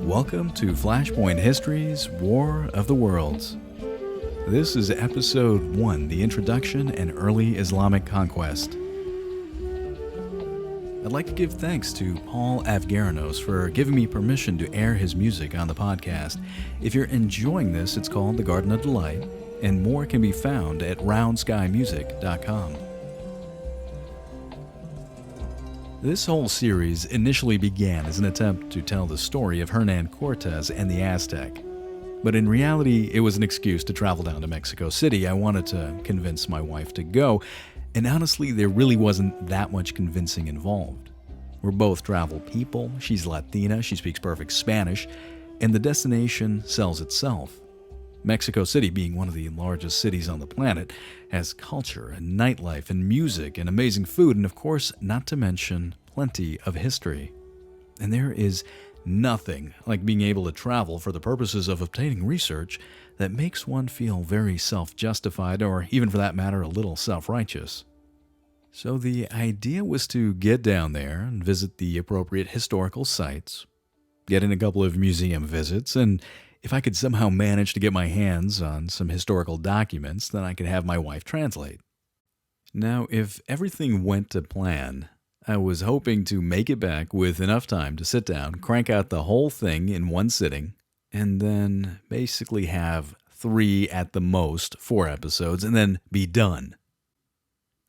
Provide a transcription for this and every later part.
Welcome to Flashpoint History's War of the Worlds. This is Episode 1, The Introduction and Early Islamic Conquest. I'd like to give thanks to Paul Avgerinos for giving me permission to air his music on the podcast. If you're enjoying this, it's called The Garden of Delight, and more can be found at roundskymusic.com. This whole series initially began as an attempt to tell the story of Hernan Cortes and the Aztec. But in reality, it was an excuse to travel down to Mexico City. I wanted to convince my wife to go, and honestly, there really wasn't that much convincing involved. We're both travel people, she's Latina, she speaks perfect Spanish, and the destination sells itself. Mexico City, being one of the largest cities on the planet, has culture and nightlife and music and amazing food and, of course, not to mention plenty of history. And there is nothing like being able to travel for the purposes of obtaining research that makes one feel very self-justified or, even for that matter, a little self-righteous. So the idea was to get down there and visit the appropriate historical sites, get in a couple of museum visits, and if I could somehow manage to get my hands on some historical documents, then I could have my wife translate. Now, if everything went to plan, I was hoping to make it back with enough time to sit down, crank out the whole thing in one sitting, and then basically have 3 at the most, 4 episodes, and then be done.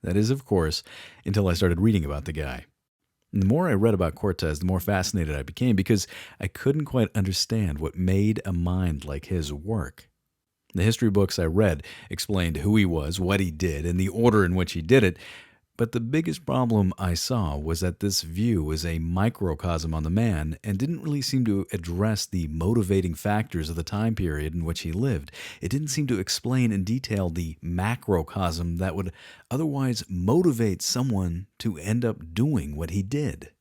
That is, of course, until I started reading about the guy. And the more I read about Cortes, the more fascinated I became because I couldn't quite understand what made a mind like his work. The history books I read explained who he was, what he did, and the order in which he did it, but the biggest problem I saw was that this view was a microcosm on the man and didn't really seem to address the motivating factors of the time period in which he lived. It didn't seem to explain in detail the macrocosm that would otherwise motivate someone to end up doing what he did.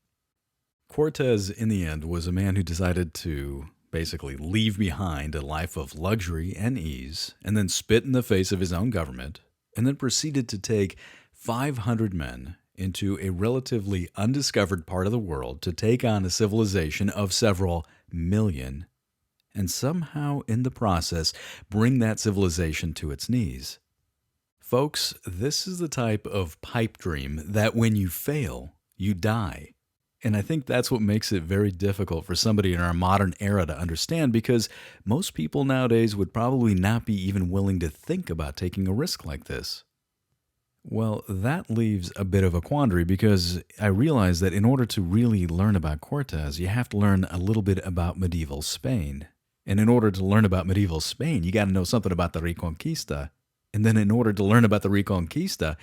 Cortes, in the end, was a man who decided to basically leave behind a life of luxury and ease, and then spit in the face of his own government, and then proceeded to take 500 men into a relatively undiscovered part of the world to take on a civilization of several million, and somehow in the process bring that civilization to its knees. Folks, this is the type of pipe dream that when you fail, you die. And I think that's what makes it very difficult for somebody in our modern era to understand, because most people nowadays would probably not be even willing to think about taking a risk like this. Well, that leaves a bit of a quandary because I realize that in order to really learn about Cortes, you have to learn a little bit about medieval Spain. And in order to learn about medieval Spain, you got to know something about the Reconquista. And then in order to learn about the Reconquista,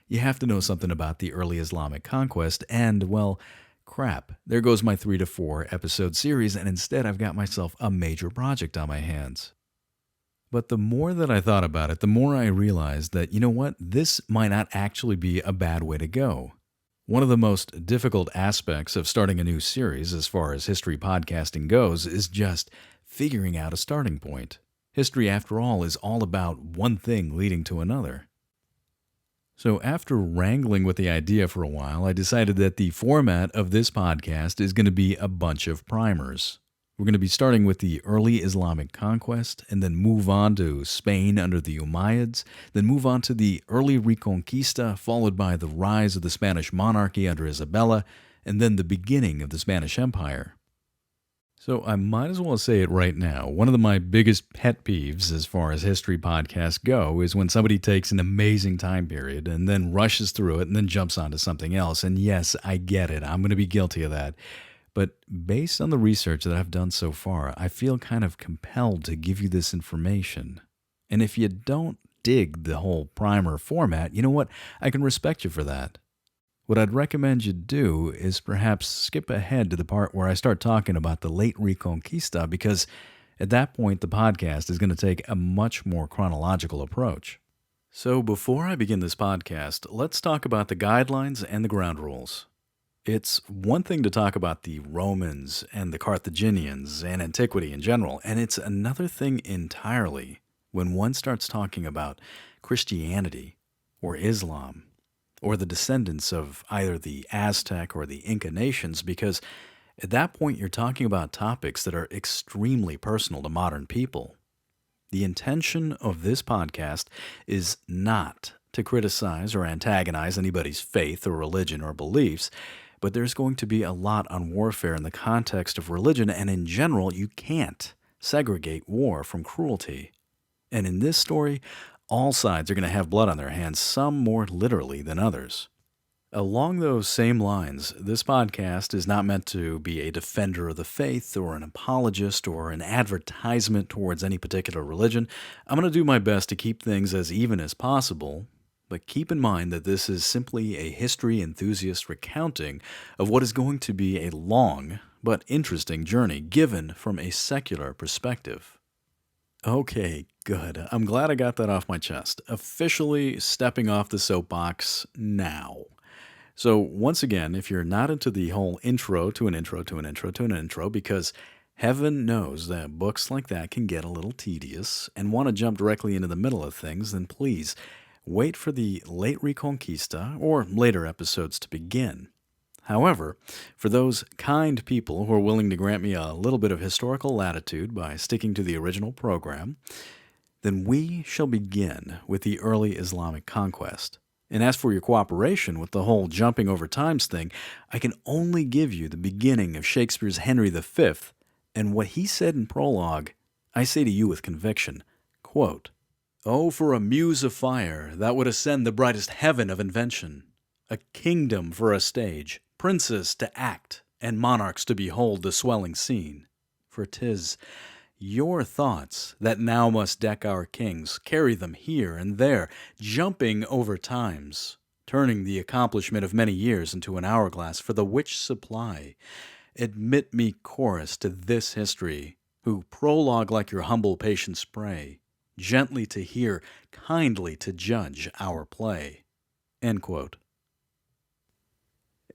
you have to know something about the early Islamic Conquest. And, well, crap, there goes my 3 to 4 episode series, and instead I've got myself a major project on my hands. But the more that I thought about it, the more I realized that, you know what, this might not actually be a bad way to go. One of the most difficult aspects of starting a new series as far as history podcasting goes is just figuring out a starting point. History, after all, is all about one thing leading to another. So after wrangling with the idea for a while, I decided that the format of this podcast is going to be a bunch of primers. We're going to be starting with the early Islamic conquest, and then move on to Spain under the Umayyads, then move on to the early Reconquista, followed by the rise of the Spanish monarchy under Isabella, and then the beginning of the Spanish Empire. So I might as well say it right now. One of my biggest pet peeves as far as history podcasts go is when somebody takes an amazing time period and then rushes through it and then jumps onto something else. And yes, I get it. I'm going to be guilty of that. But based on the research that I've done so far, I feel kind of compelled to give you this information. And if you don't dig the whole primer format, you know what? I can respect you for that. What I'd recommend you do is perhaps skip ahead to the part where I start talking about the late Reconquista, because at that point the podcast is going to take a much more chronological approach. So before I begin this podcast, let's talk about the guidelines and the ground rules. It's one thing to talk about the Romans and the Carthaginians and antiquity in general, and it's another thing entirely when one starts talking about Christianity or Islam or the descendants of either the Aztec or the Inca nations, because At that point, you're talking about topics that are extremely personal to modern people. The intention of this podcast is not to criticize or antagonize anybody's faith or religion or beliefs, but there's going to be a lot on warfare in the context of religion, and in general, you can't segregate war from cruelty. And in this story, all sides are going to have blood on their hands, some more literally than others. Along those same lines, this podcast is not meant to be a defender of the faith or an apologist or an advertisement towards any particular religion. I'm going to do my best to keep things as even as possible, but keep in mind that this is simply a history enthusiast recounting of what is going to be a long but interesting journey given from a secular perspective. Okay, good. I'm glad I got that off my chest. Officially stepping off the soapbox now. So once again, if you're not into the whole intro to an intro to an intro to an intro, because heaven knows that books like that can get a little tedious and want to jump directly into the middle of things, then please wait for the late Reconquista or later episodes to begin. However, for those kind people who are willing to grant me a little bit of historical latitude by sticking to the original program, then we shall begin with the early Islamic conquest. And as for your cooperation with the whole jumping over times thing, I can only give you the beginning of Shakespeare's Henry V, and what he said in prologue, I say to you with conviction, quote, "Oh, for a muse of fire that would ascend the brightest heaven of invention, a kingdom for a stage, princes to act, and monarchs to behold the swelling scene. For 'tis your thoughts that now must deck our kings, carry them here and there, jumping over times, turning the accomplishment of many years into an hourglass for the which supply. Admit me chorus to this history, who prologue like your humble patience pray, gently to hear, kindly to judge our play." End quote.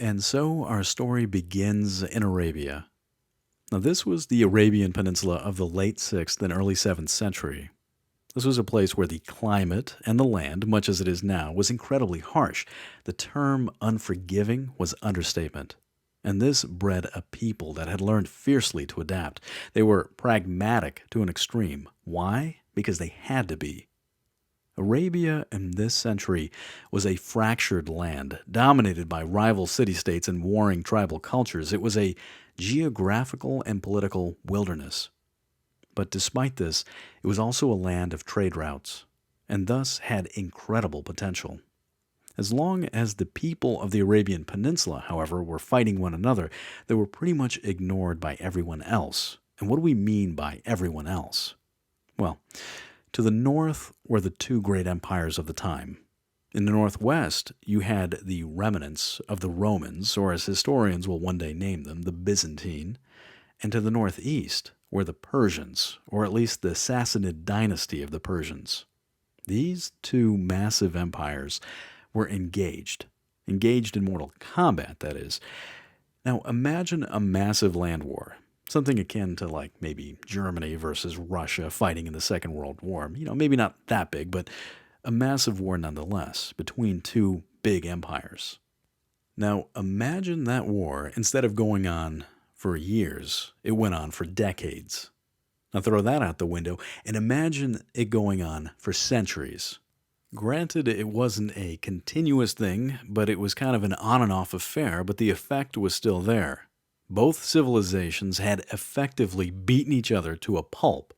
And so our story begins in Arabia. Now, this was the Arabian Peninsula of the late 6th and early 7th century. This was a place where the climate and the land, much as it is now, was incredibly harsh. The term unforgiving was understatement. And this bred a people that had learned fiercely to adapt. They were pragmatic to an extreme. Why? Because they had to be. Arabia in this century was a fractured land, dominated by rival city-states and warring tribal cultures. It was a geographical and political wilderness. But despite this, it was also a land of trade routes, and thus had incredible potential. As long as the people of the Arabian Peninsula, however, were fighting one another, they were pretty much ignored by everyone else. And what do we mean by everyone else? Well, to the north were the two great empires of the time. In the northwest, you had the remnants of the Romans, or as historians will one day name them, the Byzantine. And to the northeast were the Persians, or at least the Sassanid dynasty of the Persians. These two massive empires were engaged in mortal combat, that is. Now imagine a massive land war. Something akin to like maybe Germany versus Russia fighting in the Second World War. Maybe not that big, but a massive war nonetheless between two big empires. Now imagine that war, instead of going on for years, it went on for decades. Now throw that out the window and imagine it going on for centuries. Granted, it wasn't a continuous thing, but it was kind of an on and off affair, but the effect was still there. Both civilizations had effectively beaten each other to a pulp.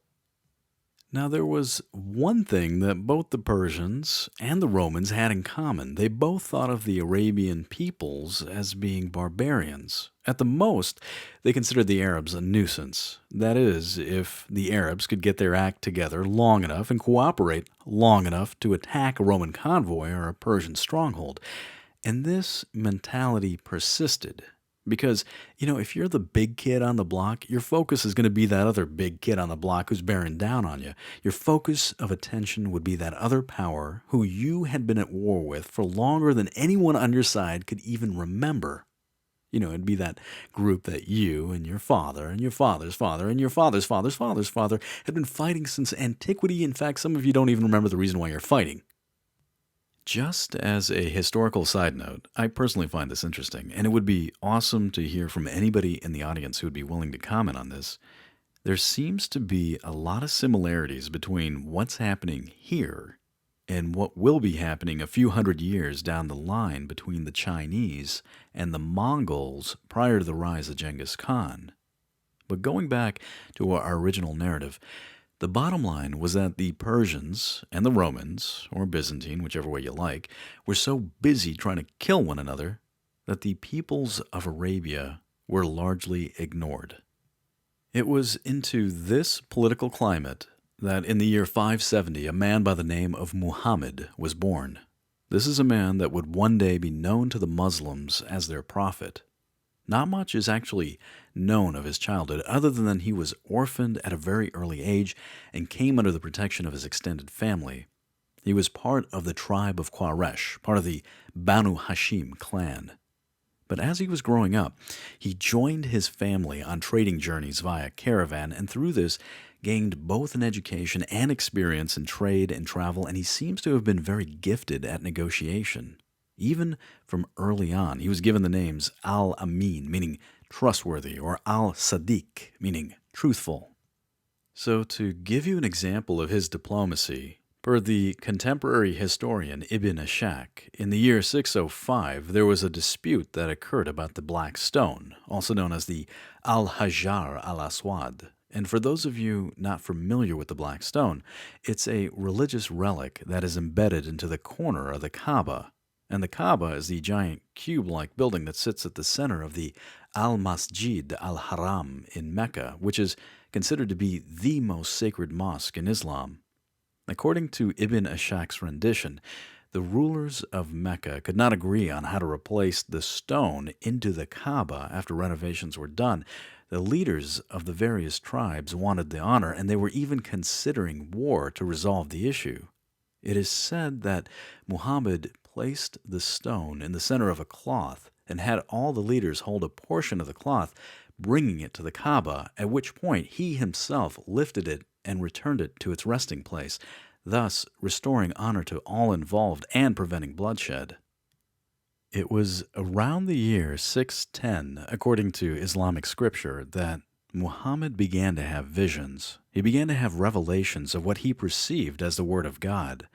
Now, there was one thing that both the Persians and the Romans had in common. They both thought of the Arabian peoples as being barbarians. At the most, they considered the Arabs a nuisance. That is, if the Arabs could get their act together long enough and cooperate long enough to attack a Roman convoy or a Persian stronghold. And this mentality persisted. Because, if you're the big kid on the block, your focus is going to be that other big kid on the block who's bearing down on you. Your focus of attention would be that other power who you had been at war with for longer than anyone on your side could even remember. It'd be that group that you and your father and your father's father and your father's father's father's father had been fighting since antiquity. In fact, some of you don't even remember the reason why you're fighting. Just as a historical side note, I personally find this interesting, and it would be awesome to hear from anybody in the audience who would be willing to comment on this. There seems to be a lot of similarities between what's happening here and what will be happening a few hundred years down the line between the Chinese and the Mongols prior to the rise of Genghis Khan. But going back to our original narrative, the bottom line was that the Persians and the Romans, or Byzantine, whichever way you like, were so busy trying to kill one another that the peoples of Arabia were largely ignored. It was into this political climate that in the year 570 a man by the name of Muhammad was born. This is a man that would one day be known to the Muslims as their prophet. Not much is actually known of his childhood other than that he was orphaned at a very early age and came under the protection of his extended family. He was part of the tribe of Quraysh, part of the Banu Hashim clan. But as he was growing up, he joined his family on trading journeys via caravan, and through this gained both an education and experience in trade and travel, and he seems to have been very gifted at negotiation. Even from early on, he was given the names Al-Amin, meaning trustworthy, or Al-Sadiq, meaning truthful. So to give you an example of his diplomacy, per the contemporary historian Ibn Ashak, in the year 605 there was a dispute that occurred about the Black Stone, also known as the Al-Hajar al-Aswad. And for those of you not familiar with the Black Stone, it's a religious relic that is embedded into the corner of the Kaaba. And the Kaaba is the giant cube-like building that sits at the center of the Al-Masjid al-Haram in Mecca, which is considered to be the most sacred mosque in Islam. According to Ibn Ashak's rendition, the rulers of Mecca could not agree on how to replace the stone into the Kaaba after renovations were done. The leaders of the various tribes wanted the honor, and they were even considering war to resolve the issue. It is said that Muhammad placed the stone in the center of a cloth and had all the leaders hold a portion of the cloth, bringing it to the Kaaba, at which point he himself lifted it and returned it to its resting place, thus restoring honor to all involved and preventing bloodshed. It was around the year 610, according to Islamic scripture, that Muhammad began to have visions. He began to have revelations of what he perceived as the Word of God.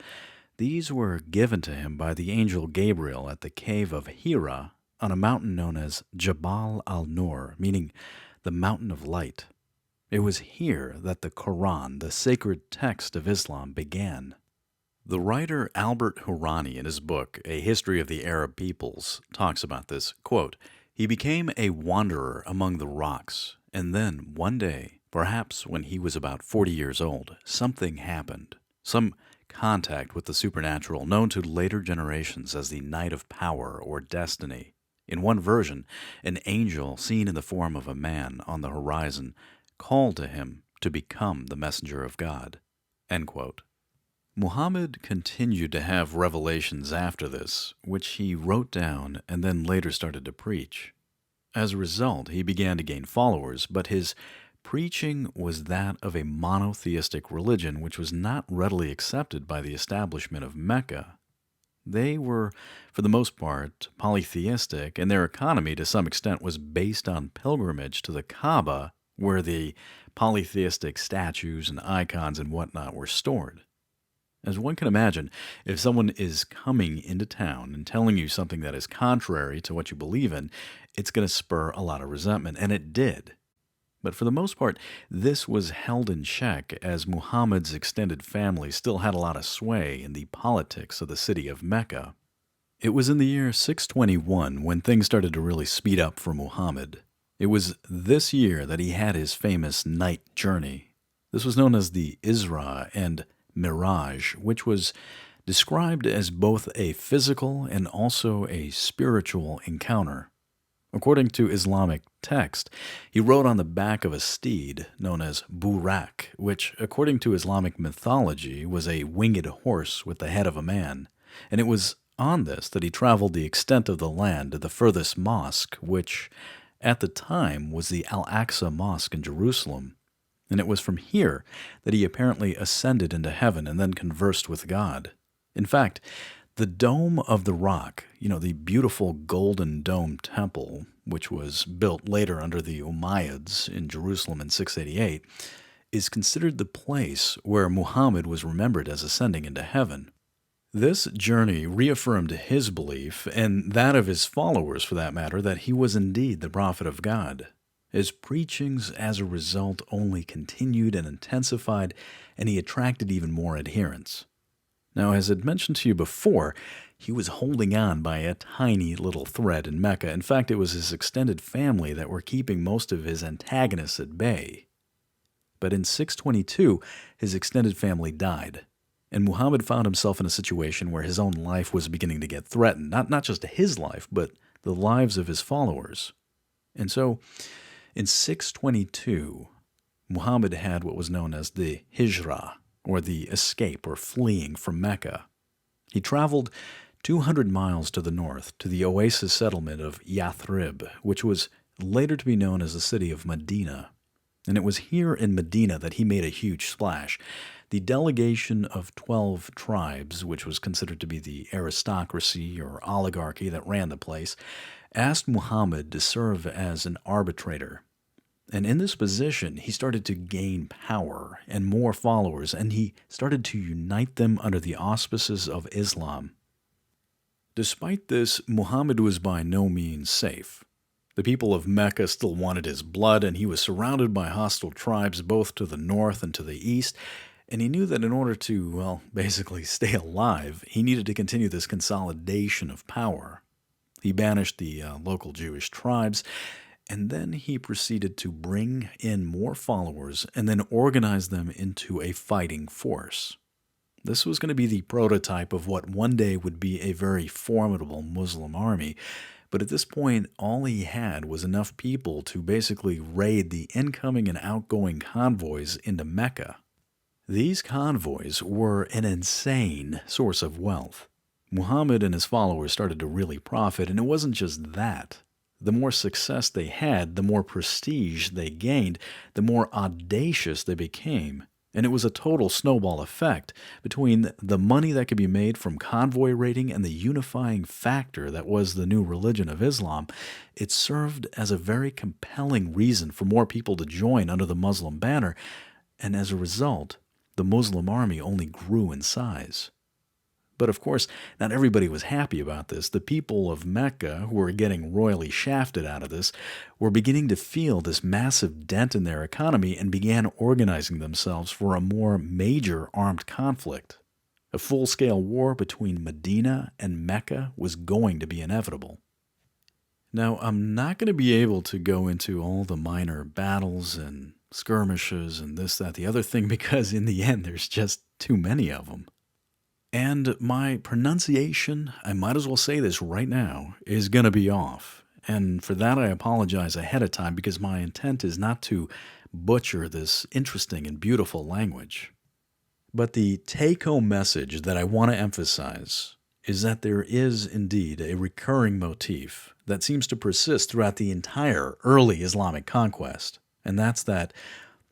These were given to him by the angel Gabriel at the cave of Hira on a mountain known as Jabal al-Nur, meaning the mountain of light. It was here that the Quran, the sacred text of Islam, began. The writer Albert Hourani, in his book, A History of the Arab Peoples, talks about this. Quote, "He became a wanderer among the rocks, and then one day, perhaps when he was about 40 years old, something happened. Some contact with the supernatural, known to later generations as the Night of Power or Destiny. In one version, an angel seen in the form of a man on the horizon called to him to become the messenger of God." End quote. Muhammad continued to have revelations after this, which he wrote down and then later started to preach. As a result, he began to gain followers, but his preaching was that of a monotheistic religion which was not readily accepted by the establishment of Mecca. They were, for the most part, polytheistic, and their economy to some extent was based on pilgrimage to the Kaaba, where the polytheistic statues and icons and whatnot were stored. As one can imagine, if someone is coming into town and telling you something that is contrary to what you believe in, it's going to spur a lot of resentment, and it did. But for the most part, this was held in check as Muhammad's extended family still had a lot of sway in the politics of the city of Mecca. It was in the year 621 when things started to really speed up for Muhammad. It was this year that he had his famous night journey. This was known as the Isra and Miraj, which was described as both a physical and also a spiritual encounter. According to Islamic text, he rode on the back of a steed known as Burak, which, according to Islamic mythology, was a winged horse with the head of a man. And it was on this that he traveled the extent of the land to the furthest mosque, which, at the time, was the Al-Aqsa Mosque in Jerusalem. And it was from here that he apparently ascended into heaven and then conversed with God. In fact, The Dome of the Rock, the beautiful golden dome temple, which was built later under the Umayyads in Jerusalem in 688, is considered the place where Muhammad was remembered as ascending into heaven. This journey reaffirmed his belief, and that of his followers for that matter, that he was indeed the prophet of God. His preachings, as a result, only continued and intensified, and he attracted even more adherents. Now, as I'd mentioned to you before, he was holding on by a tiny little thread in Mecca. In fact, it was his extended family that were keeping most of his antagonists at bay. But in 622, his extended family died, and Muhammad found himself in a situation where his own life was beginning to get threatened. Not just his life, but the lives of his followers. And so, in 622, Muhammad had what was known as the Hijrah, or the escape or fleeing from Mecca. He traveled 200 miles to the north to the oasis settlement of Yathrib, which was later to be known as the city of Medina. And it was here in Medina that he made a huge splash. The delegation of 12 tribes, which was considered to be the aristocracy or oligarchy that ran the place, asked Muhammad to serve as an arbitrator. And in this position, he started to gain power and more followers, and he started to unite them under the auspices of Islam. Despite this, Muhammad was by no means safe. The people of Mecca still wanted his blood, and he was surrounded by hostile tribes both to the north and to the east, and he knew that in order to, basically stay alive, he needed to continue this consolidation of power. He banished the local Jewish tribes, and then he proceeded to bring in more followers and then organize them into a fighting force. This was going to be the prototype of what one day would be a very formidable Muslim army, but at this point, all he had was enough people to basically raid the incoming and outgoing convoys into Mecca. These convoys were an insane source of wealth. Muhammad and his followers started to really profit, and it wasn't just that. The more success they had, the more prestige they gained, the more audacious they became. And it was a total snowball effect between the money that could be made from convoy raiding and the unifying factor that was the new religion of Islam. It served as a very compelling reason for more people to join under the Muslim banner, and as a result, the Muslim army only grew in size. But of course, not everybody was happy about this. The people of Mecca, who were getting royally shafted out of this, were beginning to feel this massive dent in their economy and began organizing themselves for a more major armed conflict. A full-scale war between Medina and Mecca was going to be inevitable. Now, I'm not going to be able to go into all the minor battles and skirmishes and this, that, the other thing, because in the end, there's just too many of them. And my pronunciation, I might as well say this right now, is going to be off. And for that I apologize ahead of time because my intent is not to butcher this interesting and beautiful language. But the take-home message that I want to emphasize is that there is indeed a recurring motif that seems to persist throughout the entire early Islamic conquest. And that's that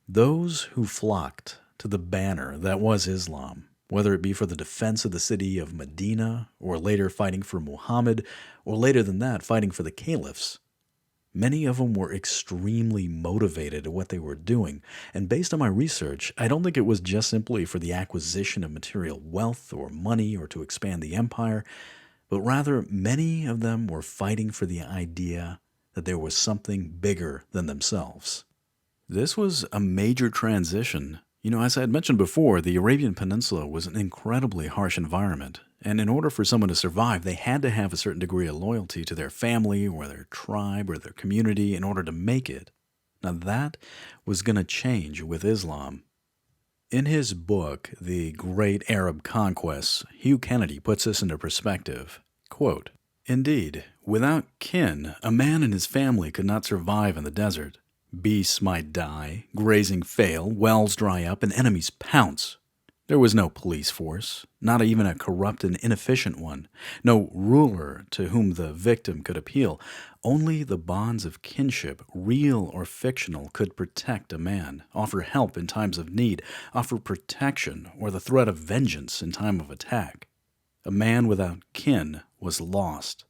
those who flocked to the banner that was Islam, whether it be for the defense of the city of Medina, or later fighting for Muhammad, or later than that, fighting for the caliphs. Many of them were extremely motivated at what they were doing, and based on my research, I don't think it was just simply for the acquisition of material wealth or money or to expand the empire, but rather many of them were fighting for the idea that there was something bigger than themselves. This was a major transition. As I had mentioned before, the Arabian Peninsula was an incredibly harsh environment, and in order for someone to survive, they had to have a certain degree of loyalty to their family or their tribe or their community in order to make it. Now that was going to change with Islam. In his book, The Great Arab Conquests, Hugh Kennedy puts this into perspective. Quote, "Indeed, without kin, a man and his family could not survive in the desert. Beasts might die, grazing fail, wells dry up, and enemies pounce. There was no police force, not even a corrupt and inefficient one, no ruler to whom the victim could appeal. Only the bonds of kinship, real or fictional, could protect a man, offer help in times of need, offer protection or the threat of vengeance in time of attack. A man without kin was lost.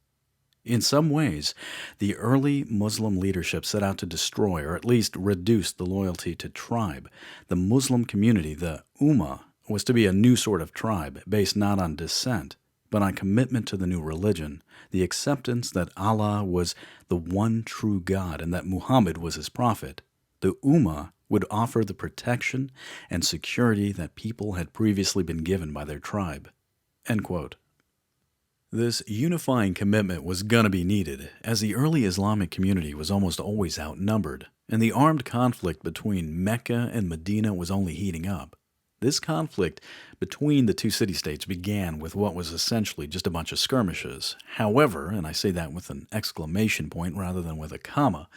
In some ways, the early Muslim leadership set out to destroy or at least reduce the loyalty to tribe. The Muslim community, the Ummah, was to be a new sort of tribe based not on descent, but on commitment to the new religion, the acceptance that Allah was the one true God and that Muhammad was his prophet. The Ummah would offer the protection and security that people had previously been given by their tribe. End quote. This unifying commitment was going to be needed, as the early Islamic community was almost always outnumbered, and the armed conflict between Mecca and Medina was only heating up. This conflict between the two city-states began with what was essentially just a bunch of skirmishes. However, and I say that with an exclamation point rather than with a comma,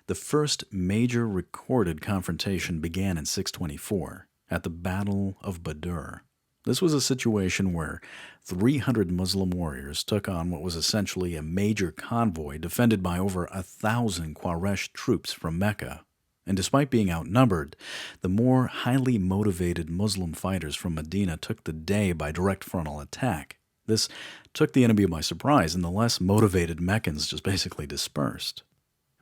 the first major recorded confrontation began in 624 at the Battle of Badr. This was a situation where 300 Muslim warriors took on what was essentially a major convoy defended by over 1,000 Quraysh troops from Mecca. And despite being outnumbered, the more highly motivated Muslim fighters from Medina took the day by direct frontal attack. This took the enemy by surprise, and the less motivated Meccans just basically dispersed.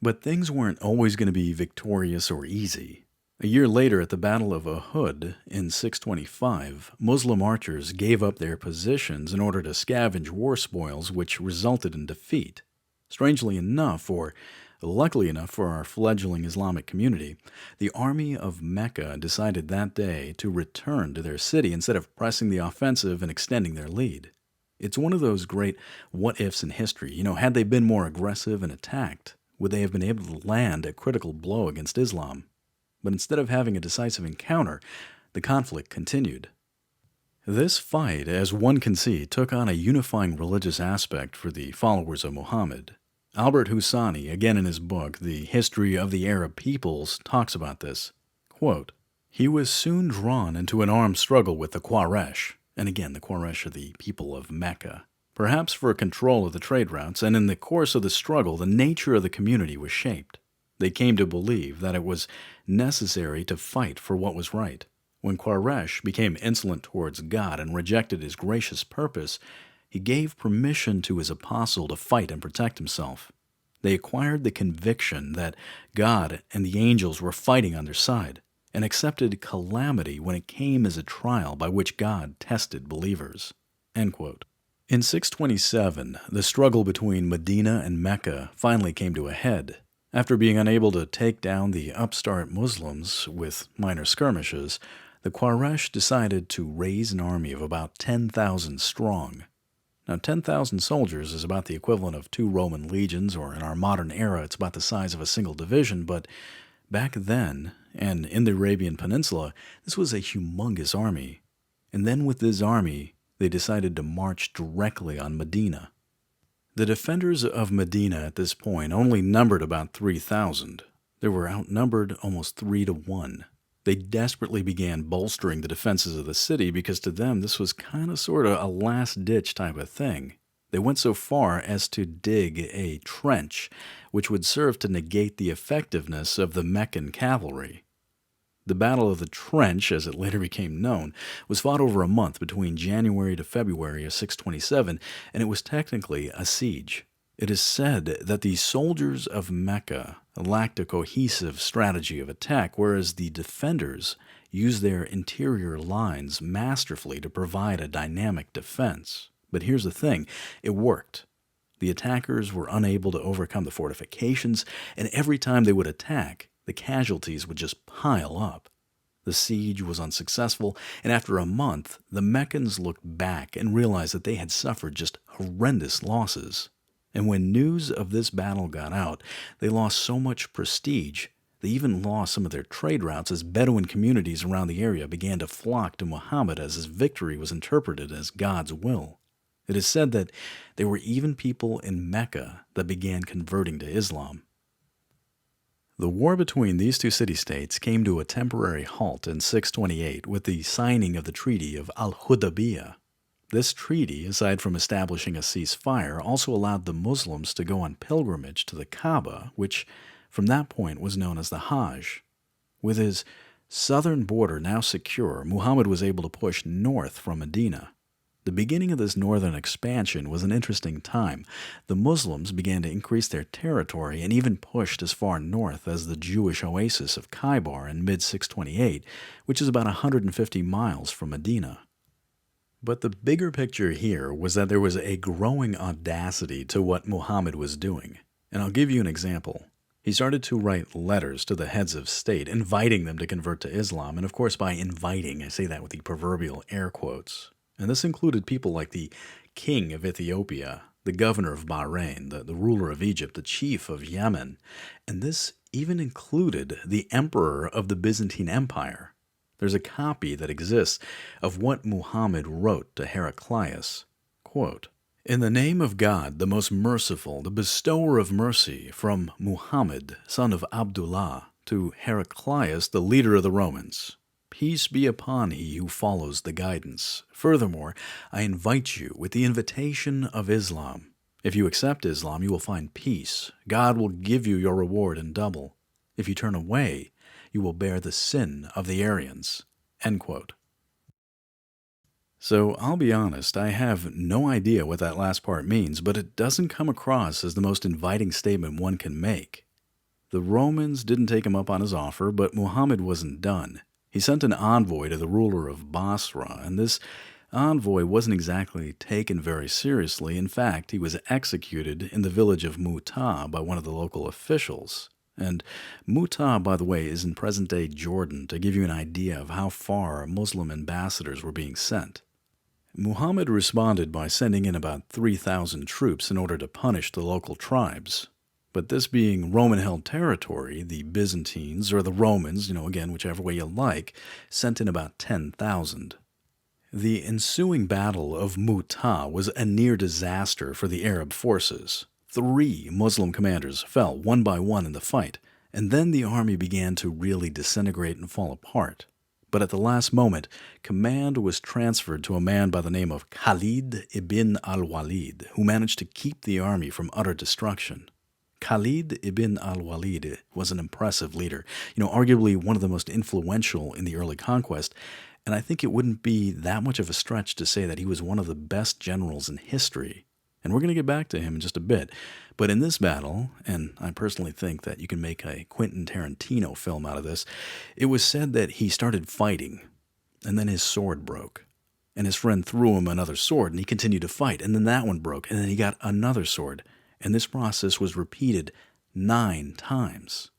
But things weren't always going to be victorious or easy. A year later, at the Battle of Uhud in 625, Muslim archers gave up their positions in order to scavenge war spoils, which resulted in defeat. Strangely enough, or luckily enough for our fledgling Islamic community, the army of Mecca decided that day to return to their city instead of pressing the offensive and extending their lead. It's one of those great what-ifs in history. Had they been more aggressive and attacked, would they have been able to land a critical blow against Islam? But instead of having a decisive encounter, the conflict continued. This fight, as one can see, took on a unifying religious aspect for the followers of Muhammad. Albert Husani, again in his book, The History of the Arab Peoples, talks about this. Quote, "He was soon drawn into an armed struggle with the Quraysh," and again, the Quraysh are the people of Mecca, perhaps for control of the trade routes, and in the course of the struggle, the nature of the community was shaped. They came to believe that it was necessary to fight for what was right. When Quraysh became insolent towards God and rejected his gracious purpose, he gave permission to his apostle to fight and protect himself. They acquired the conviction that God and the angels were fighting on their side, and accepted calamity when it came as a trial by which God tested believers. End quote. In 627, the struggle between Medina and Mecca finally came to a head. After being unable to take down the upstart Muslims with minor skirmishes, the Quraysh decided to raise an army of about 10,000 strong. Now, 10,000 soldiers is about the equivalent of 2 Roman legions, or in our modern era, it's about the size of a single division, but back then, and in the Arabian Peninsula, this was a humongous army. And then with this army, they decided to march directly on Medina. The defenders of Medina at this point only numbered about 3,000. They were outnumbered almost 3-1. They desperately began bolstering the defenses of the city because to them this was kind of sort of a last-ditch type of thing. They went so far as to dig a trench, which would serve to negate the effectiveness of the Meccan cavalry. The Battle of the Trench, as it later became known, was fought over a month between January to February of 627, and it was technically a siege. It is said that the soldiers of Mecca lacked a cohesive strategy of attack, whereas the defenders used their interior lines masterfully to provide a dynamic defense. But here's the thing, it worked. The attackers were unable to overcome the fortifications, and every time they would attack, the casualties would just pile up. The siege was unsuccessful, and after a month, the Meccans looked back and realized that they had suffered just horrendous losses. And when news of this battle got out, they lost so much prestige, they even lost some of their trade routes as Bedouin communities around the area began to flock to Muhammad as his victory was interpreted as God's will. It is said that there were even people in Mecca that began converting to Islam. The war between these two city-states came to a temporary halt in 628 with the signing of the Treaty of al-Hudaybiyah. This treaty, aside from establishing a ceasefire, also allowed the Muslims to go on pilgrimage to the Kaaba, which from that point was known as the Hajj. With his southern border now secure, Muhammad was able to push north from Medina. The beginning of this northern expansion was an interesting time. The Muslims began to increase their territory and even pushed as far north as the Jewish oasis of Khaybar in mid-628, which is about 150 miles from Medina. But the bigger picture here was that there was a growing audacity to what Muhammad was doing. And I'll give you an example. He started to write letters to the heads of state, inviting them to convert to Islam. And of course, by inviting, I say that with the proverbial air quotes. And this included people like the king of Ethiopia, the governor of Bahrain, the ruler of Egypt, the chief of Yemen. And this even included the emperor of the Byzantine Empire. There's a copy that exists of what Muhammad wrote to Heraclius. Quote, "In the name of God, the most merciful, the bestower of mercy, from Muhammad, son of Abdullah, to Heraclius, the leader of the Romans. Peace be upon he who follows the guidance. Furthermore, I invite you with the invitation of Islam. If you accept Islam, you will find peace. God will give you your reward in double. If you turn away, you will bear the sin of the Aryans." End quote. So I'll be honest, I have no idea what that last part means, but it doesn't come across as the most inviting statement one can make. The Romans didn't take him up on his offer, but Muhammad wasn't done. He sent an envoy to the ruler of Basra, and this envoy wasn't exactly taken very seriously. In fact, he was executed in the village of Mu'tah by one of the local officials. And Mu'tah, by the way, is in present-day Jordan, to give you an idea of how far Muslim ambassadors were being sent. Muhammad responded by sending in about 3,000 troops in order to punish the local tribes. But this being Roman-held territory, the Byzantines, or the Romans, again, whichever way you like, sent in about 10,000. The ensuing Battle of Mu'tah was a near disaster for the Arab forces. 3 Muslim commanders fell one by one in the fight, and then the army began to really disintegrate and fall apart. But at the last moment, command was transferred to a man by the name of Khaled ibn al-Walid, who managed to keep the army from utter destruction. Khaled ibn al-Walid was an impressive leader, arguably one of the most influential in the early conquest, and I think it wouldn't be that much of a stretch to say that he was one of the best generals in history. And we're going to get back to him in just a bit. But in this battle, and I personally think that you can make a Quentin Tarantino film out of this, it was said that he started fighting, and then his sword broke. And his friend threw him another sword, and he continued to fight, and then that one broke, and then he got another sword. And this process was repeated 9 times.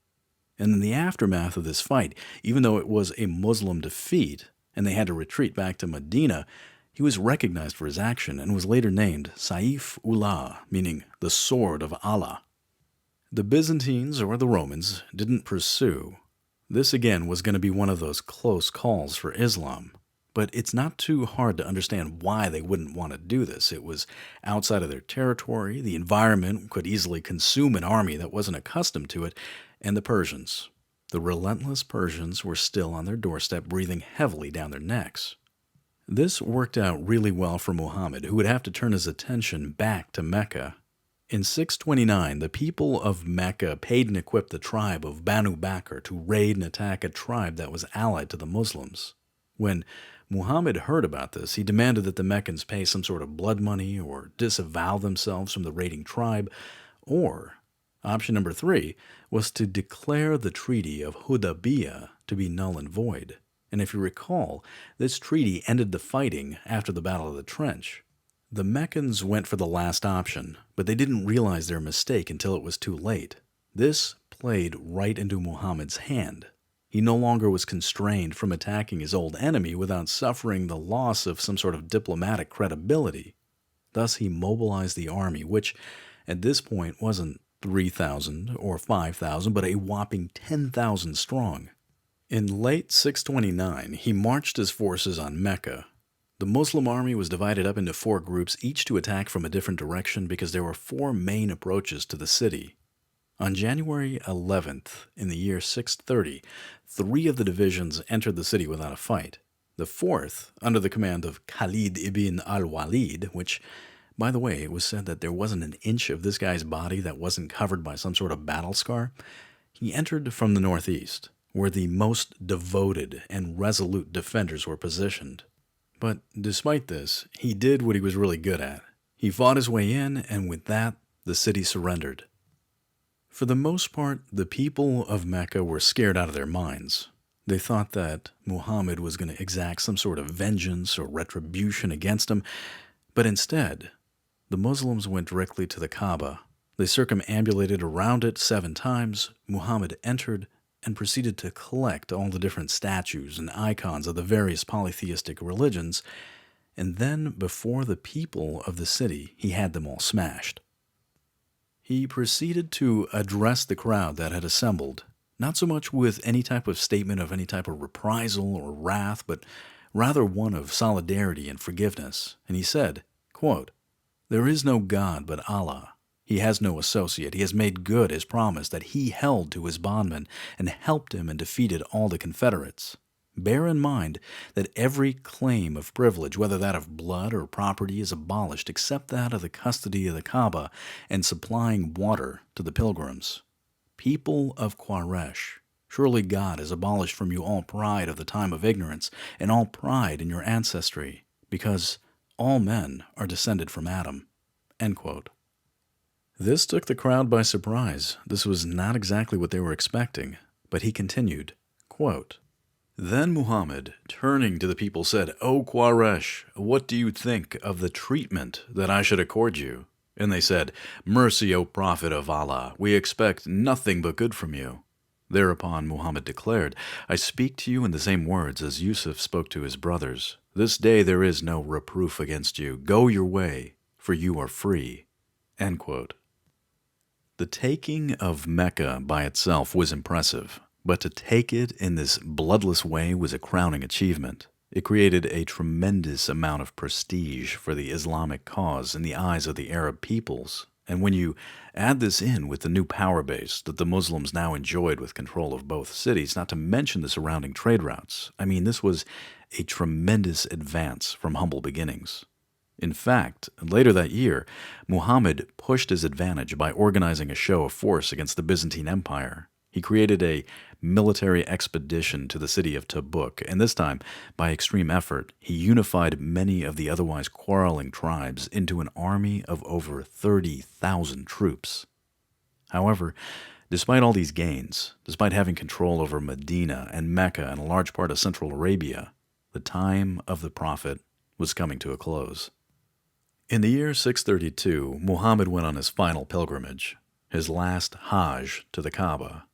And in the aftermath of this fight, even though it was a Muslim defeat, and they had to retreat back to Medina, he was recognized for his action and was later named Saif-Ullah, meaning the sword of Allah. The Byzantines, or the Romans, didn't pursue. This again was going to be one of those close calls for Islam. But it's not too hard to understand why they wouldn't want to do this. It was outside of their territory, the environment could easily consume an army that wasn't accustomed to it, and the Persians. The relentless Persians were still on their doorstep, breathing heavily down their necks. This worked out really well for Muhammad, who would have to turn his attention back to Mecca. In 629, the people of Mecca paid and equipped the tribe of Banu Bakr to raid and attack a tribe that was allied to the Muslims. When Muhammad heard about this, he demanded that the Meccans pay some sort of blood money or disavow themselves from the raiding tribe, or option number 3 was to declare the Treaty of Hudaybiyah to be null and void. And if you recall, this treaty ended the fighting after the Battle of the Trench. The Meccans went for the last option, but they didn't realize their mistake until it was too late. This played right into Muhammad's hand. He no longer was constrained from attacking his old enemy without suffering the loss of some sort of diplomatic credibility. Thus he mobilized the army, which at this point wasn't 3,000 or 5,000, but a whopping 10,000 strong. In late 629, he marched his forces on Mecca. The Muslim army was divided up into 4 groups, each to attack from a different direction because there were 4 main approaches to the city. On January 11th, in the year 630, 3 of the divisions entered the city without a fight. The 4th, under the command of Khaled ibn al-Walid, which, by the way, it was said that there wasn't an inch of this guy's body that wasn't covered by some sort of battle scar, he entered from the northeast, where the most devoted and resolute defenders were positioned. But despite this, he did what he was really good at. He fought his way in, and with that, the city surrendered. For the most part, the people of Mecca were scared out of their minds. They thought that Muhammad was going to exact some sort of vengeance or retribution against them, but instead, the Muslims went directly to the Kaaba. They circumambulated around it 7 times. Muhammad entered and proceeded to collect all the different statues and icons of the various polytheistic religions, and then, before the people of the city, he had them all smashed. He proceeded to address the crowd that had assembled, not so much with any type of statement of any type of reprisal or wrath, but rather one of solidarity and forgiveness. And he said, quote, "There is no God but Allah. He has no associate. He has made good his promise that he held to his bondman and helped him and defeated all the Confederates. Bear in mind that every claim of privilege, whether that of blood or property, is abolished except that of the custody of the Kaaba and supplying water to the pilgrims. People of Quraysh, surely God has abolished from you all pride of the time of ignorance and all pride in your ancestry, because all men are descended from Adam." End quote. This took the crowd by surprise. This was not exactly what they were expecting, but he continued, quote, "Then Muhammad, turning to the people, said, 'O Quraysh, what do you think of the treatment that I should accord you?' And they said, 'Mercy, O Prophet of Allah, we expect nothing but good from you.' Thereupon Muhammad declared, 'I speak to you in the same words as Yusuf spoke to his brothers. This day there is no reproof against you. Go your way, for you are free.'" End quote. The taking of Mecca by itself was impressive, but to take it in this bloodless way was a crowning achievement. It created a tremendous amount of prestige for the Islamic cause in the eyes of the Arab peoples, and when you add this in with the new power base that the Muslims now enjoyed with control of both cities, not to mention the surrounding trade routes, I mean, this was a tremendous advance from humble beginnings. In fact, later that year, Muhammad pushed his advantage by organizing a show of force against the Byzantine Empire. He created a military expedition to the city of Tabuk, and this time, by extreme effort, he unified many of the otherwise quarreling tribes into an army of over 30,000 troops. However, despite all these gains, despite having control over Medina and Mecca and a large part of Central Arabia, the time of the Prophet was coming to a close. In the year 632, Muhammad went on his final pilgrimage, his last Hajj to the Kaaba.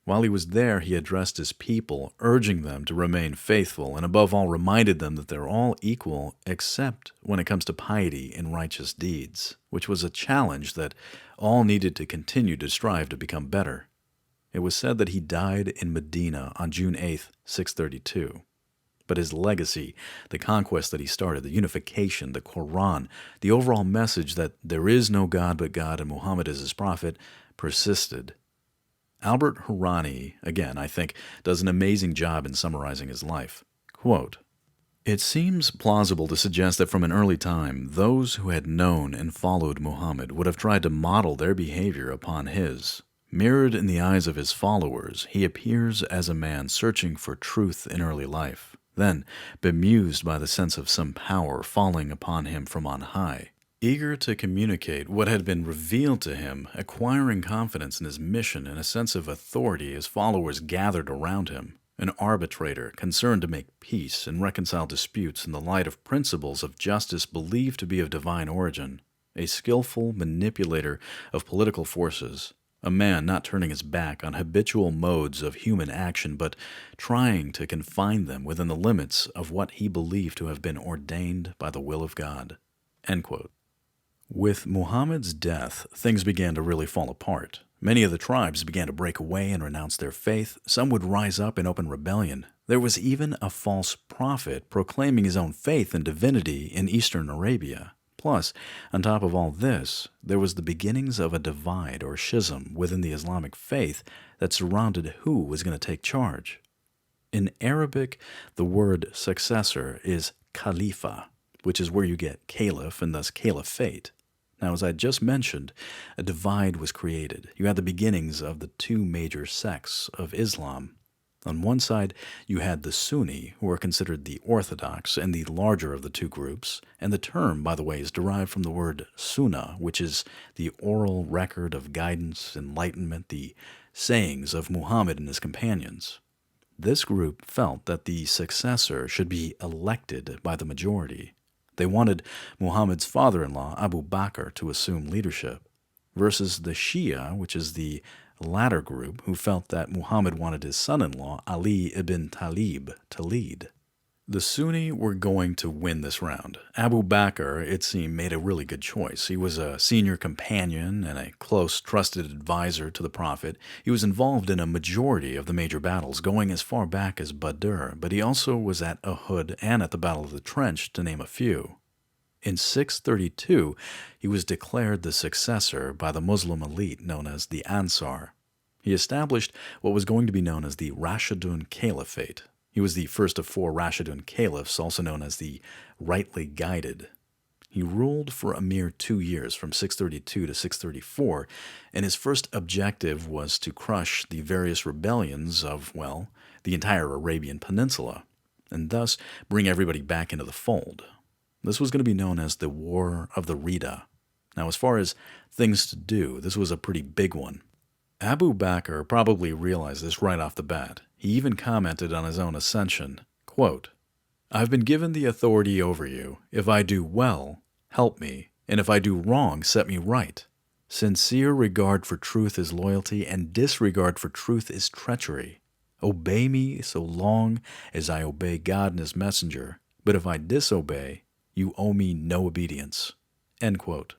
While he was there, he addressed his people, urging them to remain faithful, and above all reminded them that they're all equal except when it comes to piety and righteous deeds, which was a challenge that all needed to continue to strive to become better. It was said that he died in Medina on June 8, 632. But his legacy, the conquest that he started, the unification, the Quran, the overall message that there is no God but God and Muhammad is his prophet, persisted. Albert Hourani, again, I think, does an amazing job in summarizing his life. Quote, "It seems plausible to suggest that from an early time, those who had known and followed Muhammad would have tried to model their behavior upon his. Mirrored in the eyes of his followers, he appears as a man searching for truth in early life. Then, bemused by the sense of some power falling upon him from on high, eager to communicate what had been revealed to him, acquiring confidence in his mission and a sense of authority, his followers gathered around him, an arbitrator concerned to make peace and reconcile disputes in the light of principles of justice believed to be of divine origin, a skillful manipulator of political forces, a man not turning his back on habitual modes of human action, but trying to confine them within the limits of what he believed to have been ordained by the will of God." End quote. With Muhammad's death, things began to really fall apart. Many of the tribes began to break away and renounce their faith. Some would rise up in open rebellion. There was even a false prophet proclaiming his own faith and divinity in eastern Arabia. Plus, on top of all this, there was the beginnings of a divide or schism within the Islamic faith that surrounded who was going to take charge. In Arabic, the word successor is khalifa, which is where you get caliph and thus caliphate. Now, as I just mentioned, a divide was created. You had the beginnings of the two major sects of Islam. On one side, you had the Sunni, who were considered the orthodox and the larger of the two groups, and the term, by the way, is derived from the word sunnah, which is the oral record of guidance, enlightenment, the sayings of Muhammad and his companions. This group felt that the successor should be elected by the majority. They wanted Muhammad's father-in-law, Abu Bakr, to assume leadership, versus the Shia, which is the latter group, who felt that Muhammad wanted his son-in-law, Ali ibn Talib, to lead. The Sunni were going to win this round. Abu Bakr, it seemed, made a really good choice. He was a senior companion and a close, trusted advisor to the Prophet. He was involved in a majority of the major battles, going as far back as Badr, but he also was at Uhud and at the Battle of the Trench, to name a few. In 632, he was declared the successor by the Muslim elite known as the Ansar. He established what was going to be known as the Rashidun Caliphate. He was the first of 4 Rashidun caliphs, also known as the Rightly Guided. He ruled for a mere 2 years, from 632 to 634, and his first objective was to crush the various rebellions of, well, the entire Arabian Peninsula, and thus bring everybody back into the fold. This was going to be known as the War of the Rida. Now, as far as things to do, this was a pretty big one. Abu Bakr probably realized this right off the bat. He even commented on his own ascension, quote, "I've been given the authority over you. If I do well, help me, and if I do wrong, set me right. Sincere regard for truth is loyalty, and disregard for truth is treachery. Obey me so long as I obey God and his messenger, but if I disobey, you owe me no obedience." End quote.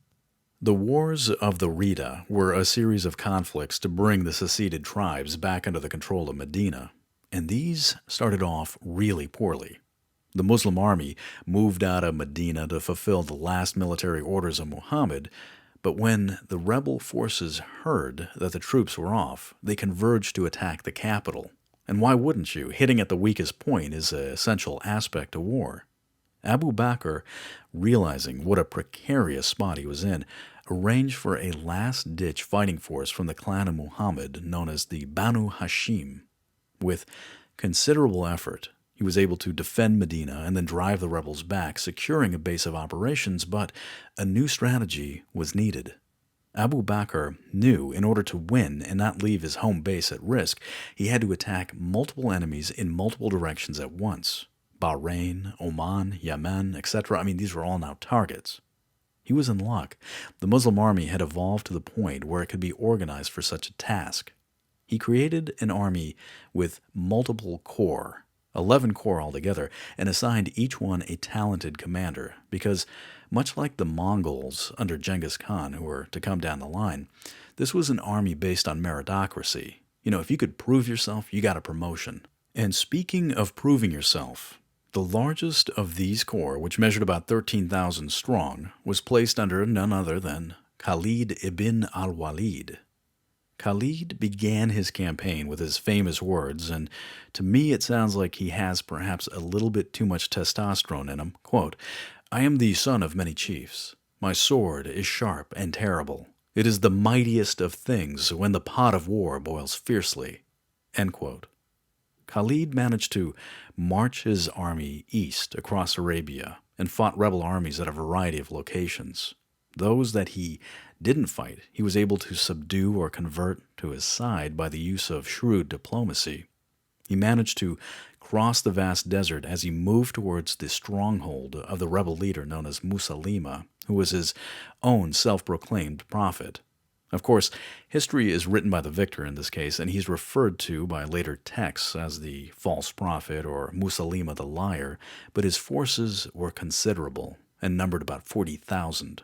The Wars of the Rida were a series of conflicts to bring the seceded tribes back under the control of Medina, and these started off really poorly. The Muslim army moved out of Medina to fulfill the last military orders of Muhammad, but when the rebel forces heard that the troops were off, they converged to attack the capital. And why wouldn't you? Hitting at the weakest point is an essential aspect of war. Abu Bakr, realizing what a precarious spot he was in, arranged for a last-ditch fighting force from the clan of Muhammad known as the Banu Hashim. With considerable effort, he was able to defend Medina and then drive the rebels back, securing a base of operations, but a new strategy was needed. Abu Bakr knew in order to win and not leave his home base at risk, he had to attack multiple enemies in multiple directions at once. Bahrain, Oman, Yemen, etc. These were all now targets. He was in luck. The Muslim army had evolved to the point where it could be organized for such a task. He created an army with multiple corps, 11 corps altogether, and assigned each one a talented commander, because much like the Mongols under Genghis Khan, who were to come down the line, this was an army based on meritocracy. If you could prove yourself, you got a promotion. And speaking of proving yourself, the largest of these corps, which measured about 13,000 strong, was placed under none other than Khaled ibn al-Walid. Khaled began his campaign with his famous words, and to me it sounds like he has perhaps a little bit too much testosterone in him. Quote, "I am the son of many chiefs. My sword is sharp and terrible. It is the mightiest of things when the pot of war boils fiercely." End quote. Khaled managed to march his army east across Arabia and fought rebel armies at a variety of locations. Those that he didn't fight, he was able to subdue or convert to his side by the use of shrewd diplomacy. He managed to cross the vast desert as he moved towards the stronghold of the rebel leader known as Musaylima, who was his own self-proclaimed prophet. Of course, history is written by the victor in this case, and he's referred to by later texts as the false prophet or Musaylima the liar, but his forces were considerable and numbered about 40,000.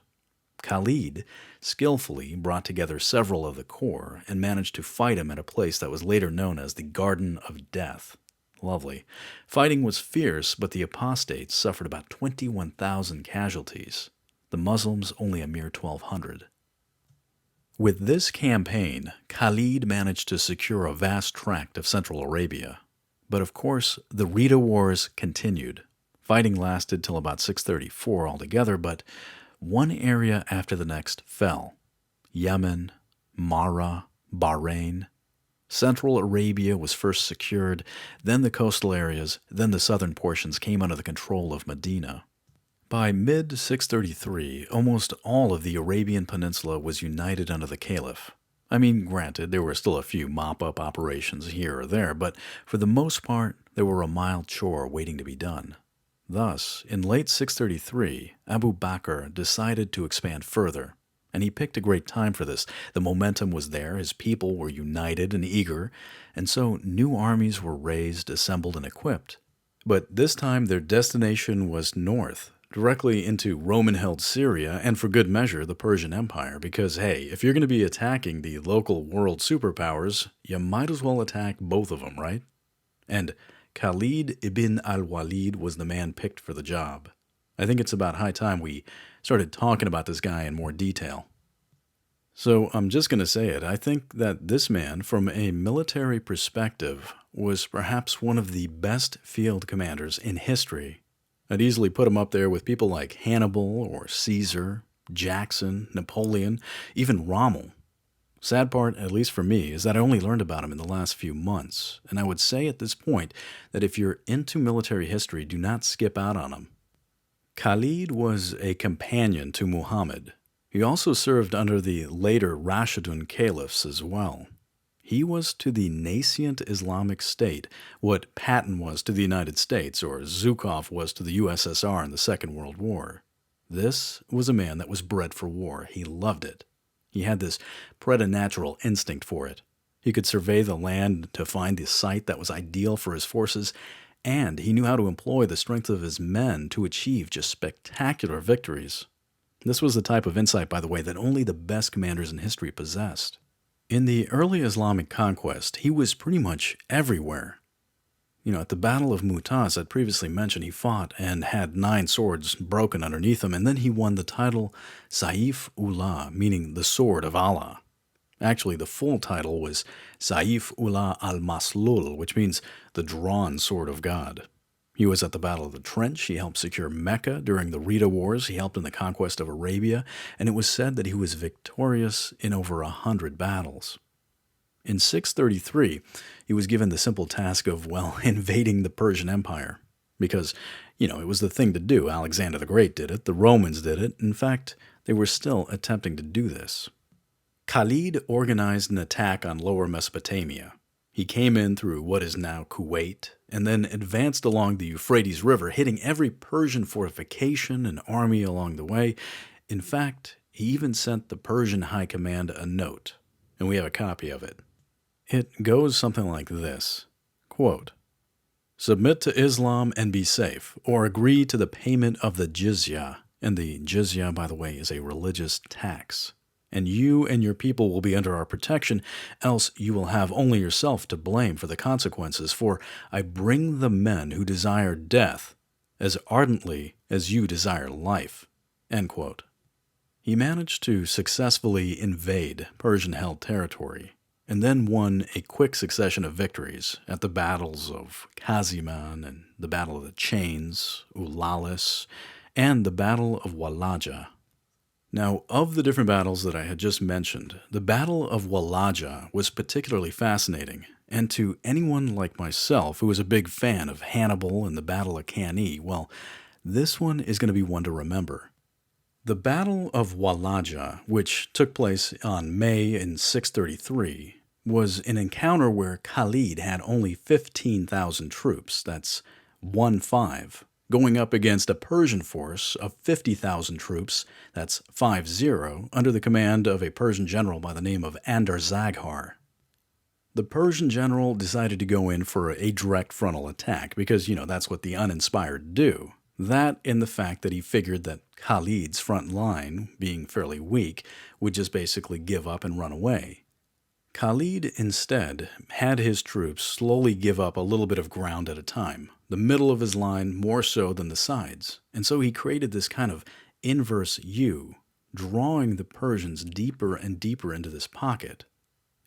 Khaled skillfully brought together several of the corps and managed to fight him at a place that was later known as the Garden of Death. Lovely. Fighting was fierce, but the apostates suffered about 21,000 casualties. The Muslims only a mere 1,200. With this campaign, Khaled managed to secure a vast tract of Central Arabia. But of course, the Rida Wars continued. Fighting lasted till about 634 altogether, but one area after the next fell. Yemen, Mara, Bahrain. Central Arabia was first secured, then the coastal areas, then the southern portions came under the control of Medina. By mid-633, almost all of the Arabian Peninsula was united under the Caliph. I mean, granted, there were still a few mop-up operations here or there, but for the most part, they were a mild chore waiting to be done. Thus, in late 633, Abu Bakr decided to expand further, and he picked a great time for this. The momentum was there, his people were united and eager, and so new armies were raised, assembled, and equipped. But this time their destination was north, directly into Roman-held Syria, and for good measure, the Persian Empire, because, hey, if you're going to be attacking the local world superpowers, you might as well attack both of them, right? And Khaled ibn al-Walid was the man picked for the job. I think it's about high time we started talking about this guy in more detail. So I'm just going to say it. I think that this man, from a military perspective, was perhaps one of the best field commanders in history. I'd easily put him up there with people like Hannibal or Caesar, Jackson, Napoleon, even Rommel. Sad part, at least for me, is that I only learned about him in the last few months, and I would say at this point that if you're into military history, do not skip out on him. Khaled was a companion to Muhammad. He also served under the later Rashidun Caliphs as well. He was to the nascent Islamic State what Patton was to the United States or Zhukov was to the USSR in the Second World War. This was a man that was bred for war. He loved it. He had this preternatural instinct for it. He could survey the land to find the site that was ideal for his forces, and he knew how to employ the strength of his men to achieve just spectacular victories. This was the type of insight, by the way, that only the best commanders in history possessed. In the early Islamic conquest, he was pretty much everywhere. At the Battle of Mu'taz, I'd previously mentioned, he fought and had 9 swords broken underneath him, and then he won the title Saif-Ullah, meaning the sword of Allah. Actually, the full title was Saif-Ullah al-Maslul, which means the drawn sword of God. He was at the Battle of the Trench, he helped secure Mecca during the Rita Wars, he helped in the conquest of Arabia, and it was said that he was victorious in over 100 battles. In 633, he was given the simple task of, invading the Persian Empire. Because, it was the thing to do. Alexander the Great did it, the Romans did it. In fact, they were still attempting to do this. Khaled organized an attack on Lower Mesopotamia. He came in through what is now Kuwait, and then advanced along the Euphrates River, hitting every Persian fortification and army along the way. In fact, he even sent the Persian High Command a note, and we have a copy of it. It goes something like this, quote, "Submit to Islam and be safe, or agree to the payment of the jizya," and the jizya, by the way, is a religious tax. "And you and your people will be under our protection, else you will have only yourself to blame for the consequences, for I bring the men who desire death as ardently as you desire life." End quote. He managed to successfully invade Persian-held territory, and then won a quick succession of victories at the battles of Kaziman and the Battle of the Chains, Ulalis, and the Battle of Walaja. Now, of the different battles that I had just mentioned, the Battle of Walaja was particularly fascinating, and to anyone like myself who was a big fan of Hannibal and the Battle of Cannae, this one is going to be one to remember. The Battle of Walaja, which took place on May in 633, was an encounter where Khaled had only 15,000 troops, that's 1-5, going up against a Persian force of 50,000 troops, that's 50, under the command of a Persian general by the name of Andarzaghar. The Persian general decided to go in for a direct frontal attack because, that's what the uninspired do. That and the fact that he figured that Khaled's front line, being fairly weak, would just basically give up and run away. Khaled instead had his troops slowly give up a little bit of ground at a time, the middle of his line more so than the sides, and so he created this kind of inverse U, drawing the Persians deeper and deeper into this pocket.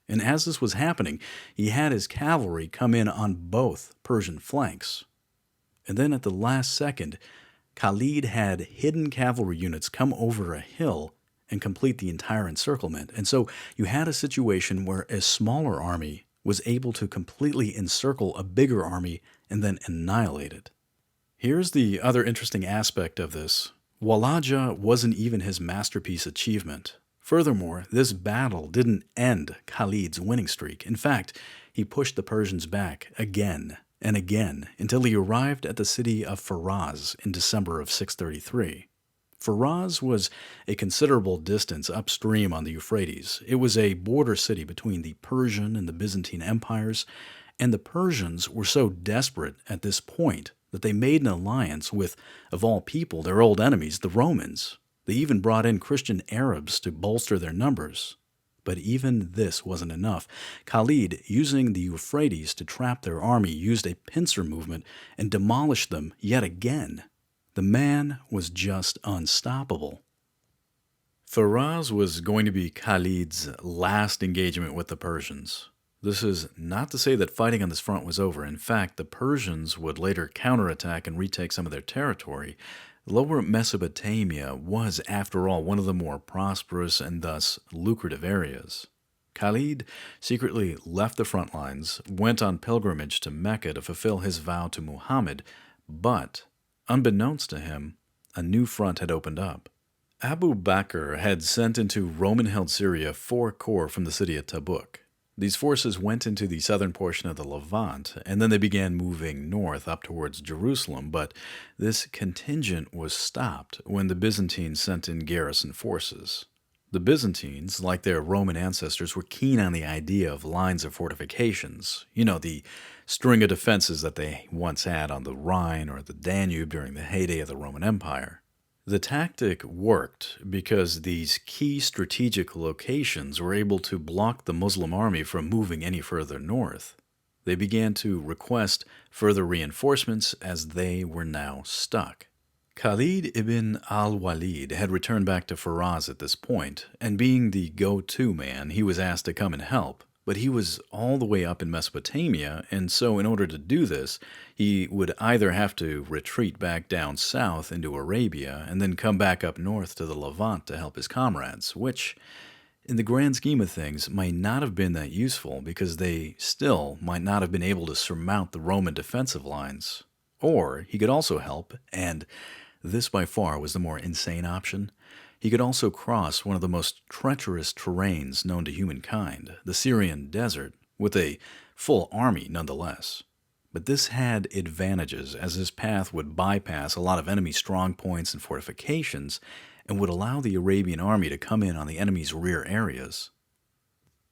And as this was happening, he had his cavalry come in on both Persian flanks. And then at the last second, Khaled had hidden cavalry units come over a hill and complete the entire encirclement. And so you had a situation where a smaller army was able to completely encircle a bigger army and then annihilate it. Here's the other interesting aspect of this. Walaja wasn't even his masterpiece achievement. Furthermore, this battle didn't end Khalid's winning streak. In fact, he pushed the Persians back again and again until he arrived at the city of Firaz in December of 633. Firaz was a considerable distance upstream on the Euphrates. It was a border city between the Persian and the Byzantine empires, and the Persians were so desperate at this point that they made an alliance with, of all people, their old enemies, the Romans. They even brought in Christian Arabs to bolster their numbers. But even this wasn't enough. Khalid, using the Euphrates to trap their army, used a pincer movement and demolished them yet again. The man was just unstoppable. Firaz was going to be Khalid's last engagement with the Persians. This is not to say that fighting on this front was over. In fact, the Persians would later counterattack and retake some of their territory. Lower Mesopotamia was, after all, one of the more prosperous and thus lucrative areas. Khalid secretly left the front lines, went on pilgrimage to Mecca to fulfill his vow to Muhammad, but, unbeknownst to him, a new front had opened up. Abu Bakr had sent into Roman-held Syria 4 corps from the city of Tabuk. These forces went into the southern portion of the Levant, and then they began moving north up towards Jerusalem, but this contingent was stopped when the Byzantines sent in garrison forces. The Byzantines, like their Roman ancestors, were keen on the idea of lines of fortifications, the string of defenses that they once had on the Rhine or the Danube during the heyday of the Roman Empire. The tactic worked because these key strategic locations were able to block the Muslim army from moving any further north. They began to request further reinforcements as they were now stuck. Khalid ibn al-Walid had returned back to Firaz at this point, and being the go-to man, he was asked to come and help. But he was all the way up in Mesopotamia, and so in order to do this, he would either have to retreat back down south into Arabia and then come back up north to the Levant to help his comrades, which, in the grand scheme of things, might not have been that useful because they still might not have been able to surmount the Roman defensive lines. Or he could also help, and this by far was the more insane option, he could also cross one of the most treacherous terrains known to humankind, the Syrian desert, with a full army nonetheless. But this had advantages, as his path would bypass a lot of enemy strong points and fortifications, and would allow the Arabian army to come in on the enemy's rear areas.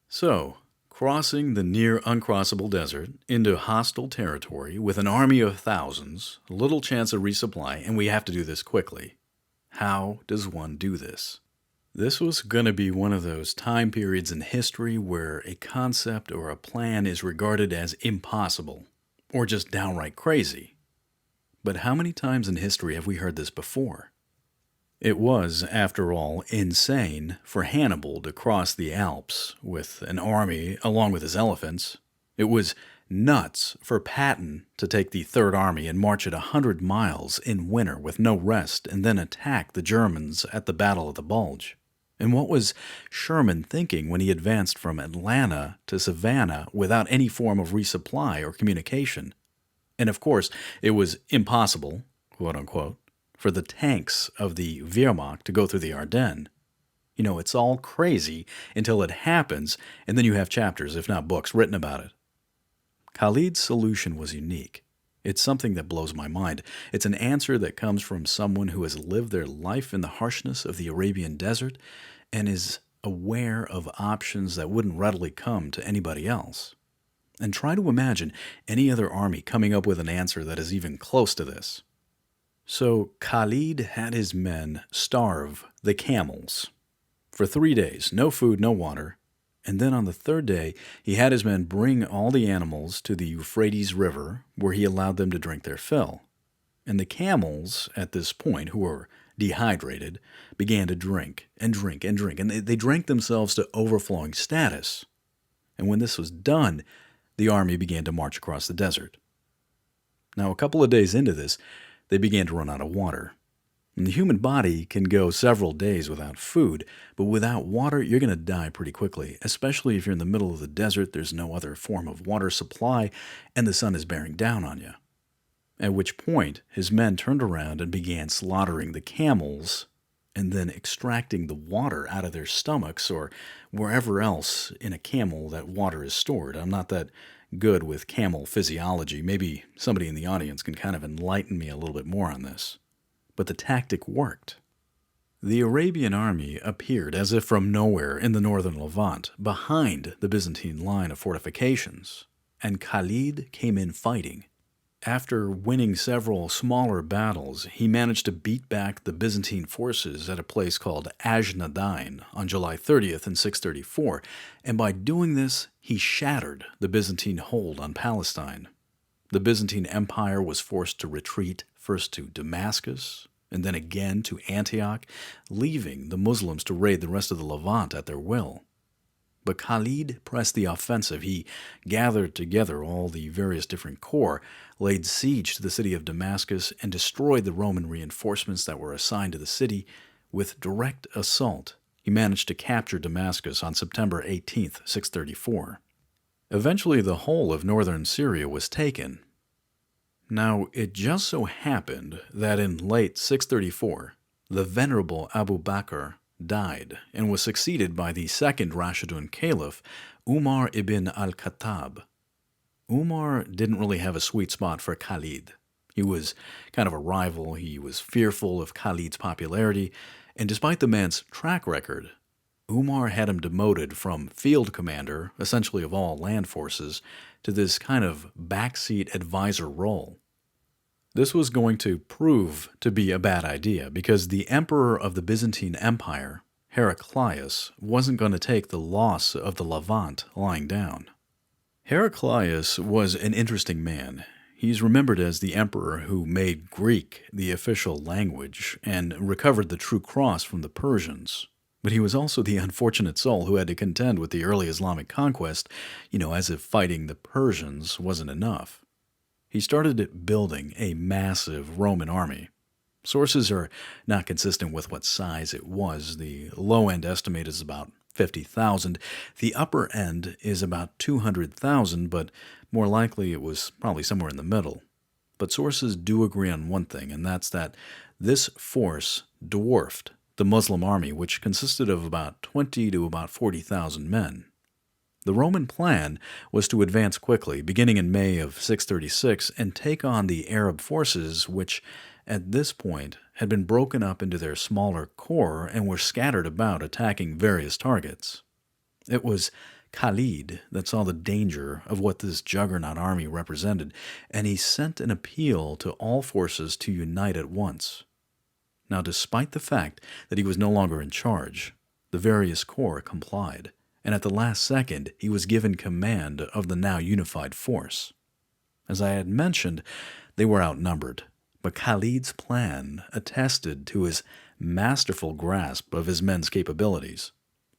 So, crossing the near uncrossable desert into hostile territory with an army of thousands, little chance of resupply, and we have to do this quickly. How does one do this? This was going to be one of those time periods in history where a concept or a plan is regarded as impossible, or just downright crazy. But how many times in history have we heard this before? It was, after all, insane for Hannibal to cross the Alps with an army along with his elephants. It was nuts for Patton to take the Third Army and march it 100 miles in winter with no rest and then attack the Germans at the Battle of the Bulge. And what was Sherman thinking when he advanced from Atlanta to Savannah without any form of resupply or communication? And of course, it was impossible, quote unquote, for the tanks of the Wehrmacht to go through the Ardennes. It's all crazy until it happens, and then you have chapters, if not books, written about it. Khalid's solution was unique. It's something that blows my mind. It's an answer that comes from someone who has lived their life in the harshness of the Arabian desert and is aware of options that wouldn't readily come to anybody else. And try to imagine any other army coming up with an answer that is even close to this. So Khalid had his men starve the camels for 3 days, no food, no water. And then on the third day, he had his men bring all the animals to the Euphrates River, where he allowed them to drink their fill. And the camels, at this point, who were dehydrated, began to drink and drink and drink, and they drank themselves to overflowing status. And when this was done, the army began to march across the desert. Now, a couple of days into this, they began to run out of water. And the human body can go several days without food, but without water, you're going to die pretty quickly, especially if you're in the middle of the desert, there's no other form of water supply, and the sun is bearing down on you. At which point, his men turned around and began slaughtering the camels and then extracting the water out of their stomachs or wherever else in a camel that water is stored. I'm not that good with camel physiology. Maybe somebody in the audience can kind of enlighten me a little bit more on this. But the tactic worked. The Arabian army appeared as if from nowhere in the northern Levant, behind the Byzantine line of fortifications, and Khaled came in fighting. After winning several smaller battles, he managed to beat back the Byzantine forces at a place called Ajnadain on July 30th in 634, and by doing this, he shattered the Byzantine hold on Palestine. The Byzantine Empire was forced to retreat first to Damascus, and then again to Antioch, leaving the Muslims to raid the rest of the Levant at their will. But Khaled pressed the offensive. He gathered together all the various different corps, laid siege to the city of Damascus, and destroyed the Roman reinforcements that were assigned to the city. With direct assault, he managed to capture Damascus on September 18th, 634. Eventually, the whole of northern Syria was taken. Now, it just so happened that in late 634, the venerable Abu Bakr died and was succeeded by the second Rashidun Caliph, Umar ibn al-Khattab. Umar didn't really have a sweet spot for Khaled. He was kind of a rival, he was fearful of Khaled's popularity, and despite the man's track record, Umar had him demoted from field commander, essentially of all land forces, to this kind of backseat advisor role. This was going to prove to be a bad idea because the emperor of the Byzantine Empire, Heraclius, wasn't going to take the loss of the Levant lying down. Heraclius was an interesting man. He's remembered as the emperor who made Greek the official language and recovered the true cross from the Persians. But he was also the unfortunate soul who had to contend with the early Islamic conquest, as if fighting the Persians wasn't enough. He started building a massive Roman army. Sources are not consistent with what size it was. The low end estimate is about 50,000. The upper end is about 200,000, but more likely it was probably somewhere in the middle. But sources do agree on one thing, and that's that this force dwarfed the Muslim army, which consisted of about 20 to about 40,000 men. The Roman plan was to advance quickly, beginning in May of 636, and take on the Arab forces, which at this point had been broken up into their smaller corps and were scattered about attacking various targets. It was Khaled that saw the danger of what this juggernaut army represented, and he sent an appeal to all forces to unite at once. Now, despite the fact that he was no longer in charge, the various corps complied, and at the last second he was given command of the now unified force. As I had mentioned, they were outnumbered, but Khaled's plan attested to his masterful grasp of his men's capabilities.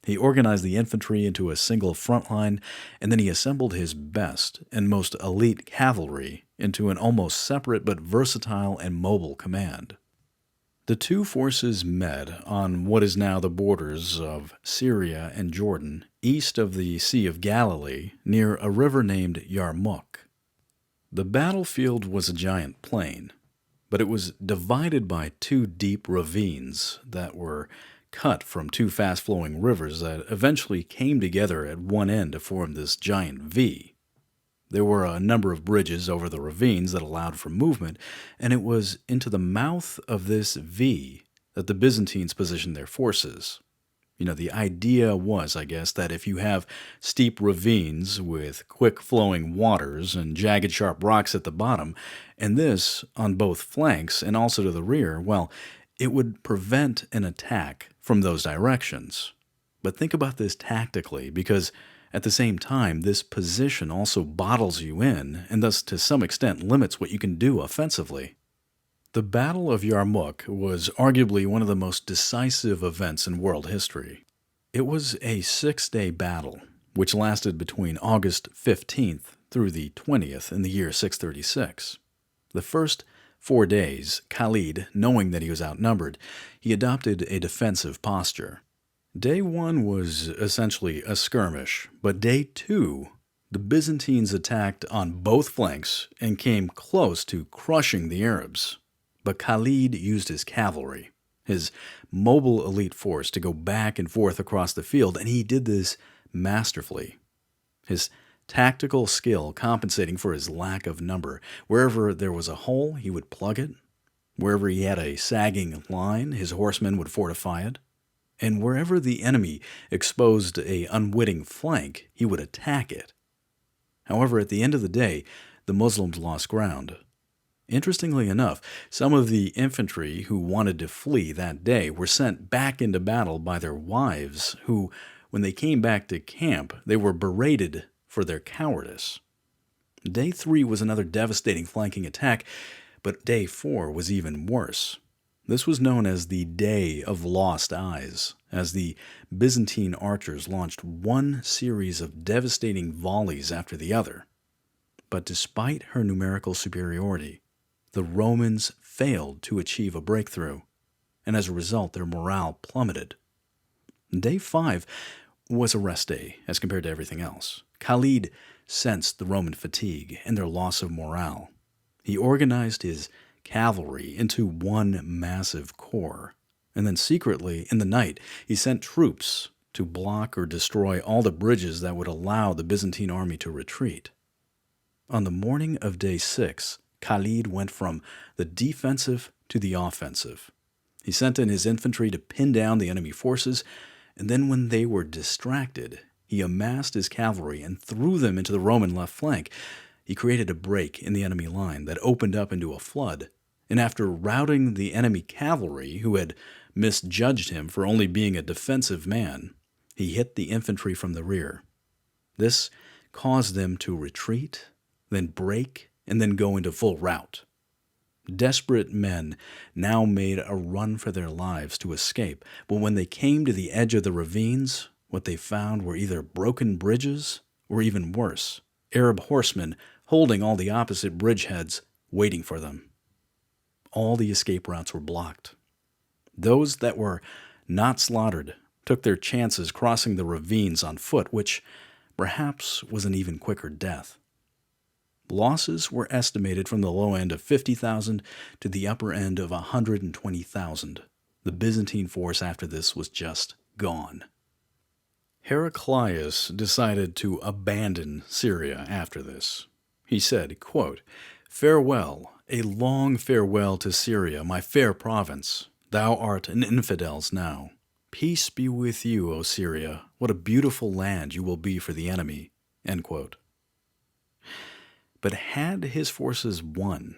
He organized the infantry into a single front line, and then he assembled his best and most elite cavalry into an almost separate but versatile and mobile command. The two forces met on what is now the borders of Syria and Jordan, east of the Sea of Galilee, near a river named Yarmouk. The battlefield was a giant plain, but it was divided by two deep ravines that were cut from two fast-flowing rivers that eventually came together at one end to form this giant V. There were a number of bridges over the ravines that allowed for movement, and it was into the mouth of this V that the Byzantines positioned their forces. The idea was, I guess, that if you have steep ravines with quick-flowing waters and jagged, sharp rocks at the bottom, and this on both flanks and also to the rear, well, it would prevent an attack from those directions. But think about this tactically, because at the same time, this position also bottles you in, and thus to some extent limits what you can do offensively. The Battle of Yarmouk was arguably one of the most decisive events in world history. It was a 6-day battle, which lasted between August 15th through the 20th in the year 636. The first 4 days, Khaled, knowing that he was outnumbered, he adopted a defensive posture. Day 1 was essentially a skirmish, but day 2, the Byzantines attacked on both flanks and came close to crushing the Arabs. But Khaled used his cavalry, his mobile elite force, to go back and forth across the field, and he did this masterfully. His tactical skill compensating for his lack of number. Wherever there was a hole, he would plug it. Wherever he had a sagging line, his horsemen would fortify it. And wherever the enemy exposed an unwitting flank, he would attack it. However, at the end of the day, the Muslims lost ground. Interestingly enough, some of the infantry who wanted to flee that day were sent back into battle by their wives, who, when they came back to camp, they were berated for their cowardice. Day 3 was another devastating flanking attack, but day 4 was even worse. This was known as the Day of Lost Eyes, as the Byzantine archers launched one series of devastating volleys after the other. But despite her numerical superiority, the Romans failed to achieve a breakthrough, and as a result their morale plummeted. Day 5 was a rest day as compared to everything else. Khaled sensed the Roman fatigue and their loss of morale. He organized his cavalry into one massive corps, and then secretly, in the night, he sent troops to block or destroy all the bridges that would allow the Byzantine army to retreat. On the morning of day 6, Khaled went from the defensive to the offensive. He sent in his infantry to pin down the enemy forces, and then when they were distracted, he amassed his cavalry and threw them into the Roman left flank. He created a break in the enemy line that opened up into a flood, and after routing the enemy cavalry, who had misjudged him for only being a defensive man, he hit the infantry from the rear. This caused them to retreat, then break, and then go into full rout. Desperate men now made a run for their lives to escape, but when they came to the edge of the ravines, what they found were either broken bridges or even worse, Arab horsemen holding all the opposite bridgeheads, waiting for them. All the escape routes were blocked. Those that were not slaughtered took their chances crossing the ravines on foot, which perhaps was an even quicker death. Losses were estimated from the low end of 50,000 to the upper end of 120,000. The Byzantine force after this was just gone. Heraclius decided to abandon Syria after this. He said, quote, "Farewell, a long farewell to Syria, my fair province. Thou art an infidel's now. Peace be with you, O Syria. What a beautiful land you will be for the enemy." End quote. But had his forces won,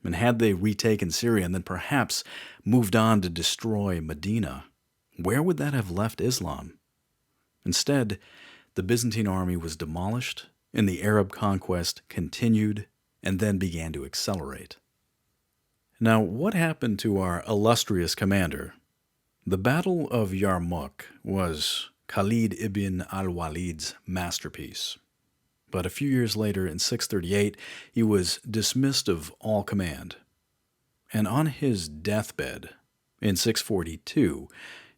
and had they retaken Syria and then perhaps moved on to destroy Medina, where would that have left Islam? Instead, the Byzantine army was demolished, and the Arab conquest continued and then began to accelerate. Now, what happened to our illustrious commander? The Battle of Yarmouk was Khaled ibn al-Walid's masterpiece. But a few years later, in 638, he was dismissed of all command. And on his deathbed, in 642,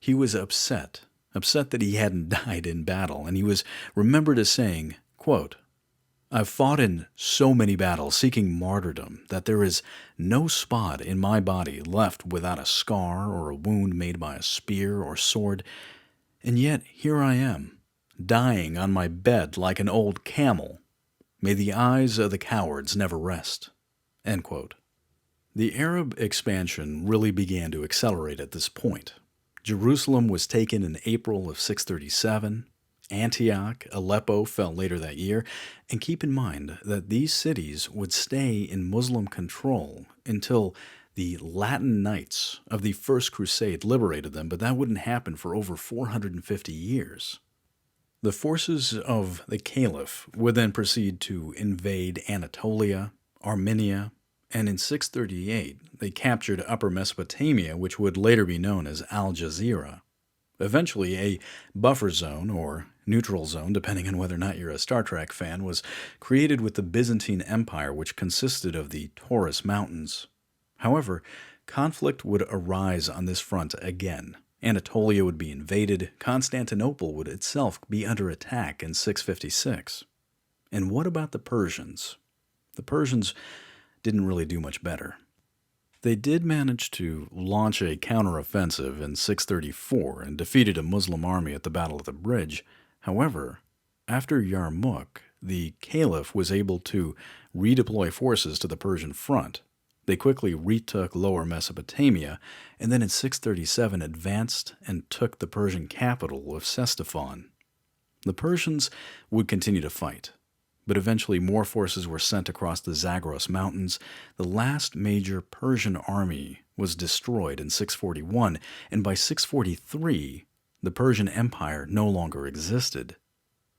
he was upset that he hadn't died in battle, and he was remembered as saying, quote, "I've fought in so many battles seeking martyrdom that there is no spot in my body left without a scar or a wound made by a spear or sword, and yet here I am, dying on my bed like an old camel. May the eyes of the cowards never rest." End quote. The Arab expansion really began to accelerate at this point. Jerusalem was taken in April of 637. Antioch, Aleppo fell later that year, and keep in mind that these cities would stay in Muslim control until the Latin Knights of the First Crusade liberated them, but that wouldn't happen for over 450 years. The forces of the Caliph would then proceed to invade Anatolia, Armenia, and in 638 they captured Upper Mesopotamia, which would later be known as Al-Jazeera. Eventually, a buffer zone, or neutral zone, depending on whether or not you're a Star Trek fan, was created with the Byzantine Empire, which consisted of the Taurus Mountains. However, conflict would arise on this front again. Anatolia would be invaded, Constantinople would itself be under attack in 656. And what about the Persians? The Persians didn't really do much better. They did manage to launch a counteroffensive in 634 and defeated a Muslim army at the Battle of the Bridge. However, after Yarmouk, the Caliph was able to redeploy forces to the Persian front. They quickly retook Lower Mesopotamia, and then in 637 advanced and took the Persian capital of Ctesiphon. The Persians would continue to fight, but eventually more forces were sent across the Zagros Mountains. The last major Persian army was destroyed in 641, and by 643, the Persian Empire no longer existed.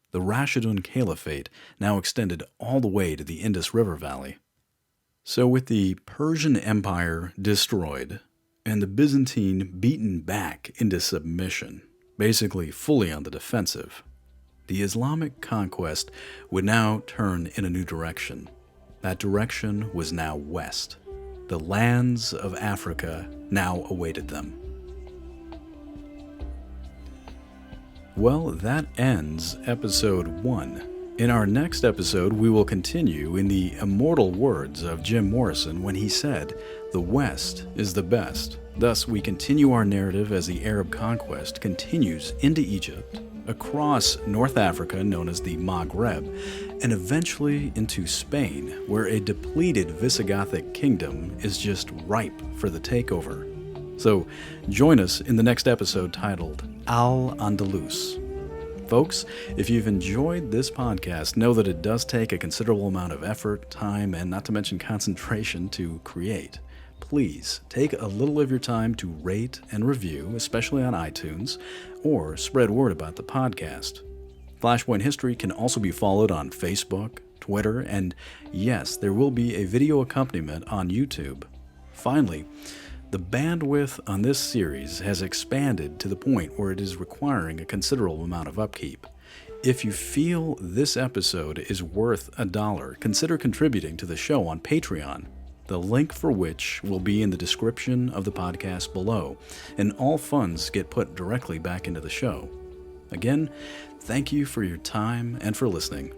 The Rashidun Caliphate now extended all the way to the Indus River Valley. So with the Persian Empire destroyed, and the Byzantine beaten back into submission, basically fully on the defensive, the Islamic conquest would now turn in a new direction. That direction was now west. The lands of Africa now awaited them. Well, that ends episode 1. In our next episode, we will continue in the immortal words of Jim Morrison when he said, "The West is the best." Thus, we continue our narrative as the Arab conquest continues into Egypt, across North Africa known as the Maghreb, and eventually into Spain, where a depleted Visigothic kingdom is just ripe for the takeover. So, join us in the next episode titled Al-Andalus. Folks, if you've enjoyed this podcast, know that it does take a considerable amount of effort, time, and not to mention concentration to create. Please take a little of your time to rate and review, especially on iTunes, or spread word about the podcast. Flashpoint History can also be followed on Facebook, Twitter, and yes, there will be a video accompaniment on YouTube. Finally, the bandwidth on this series has expanded to the point where it is requiring a considerable amount of upkeep. If you feel this episode is worth $1, consider contributing to the show on Patreon, the link for which will be in the description of the podcast below, and all funds get put directly back into the show. Again, thank you for your time and for listening.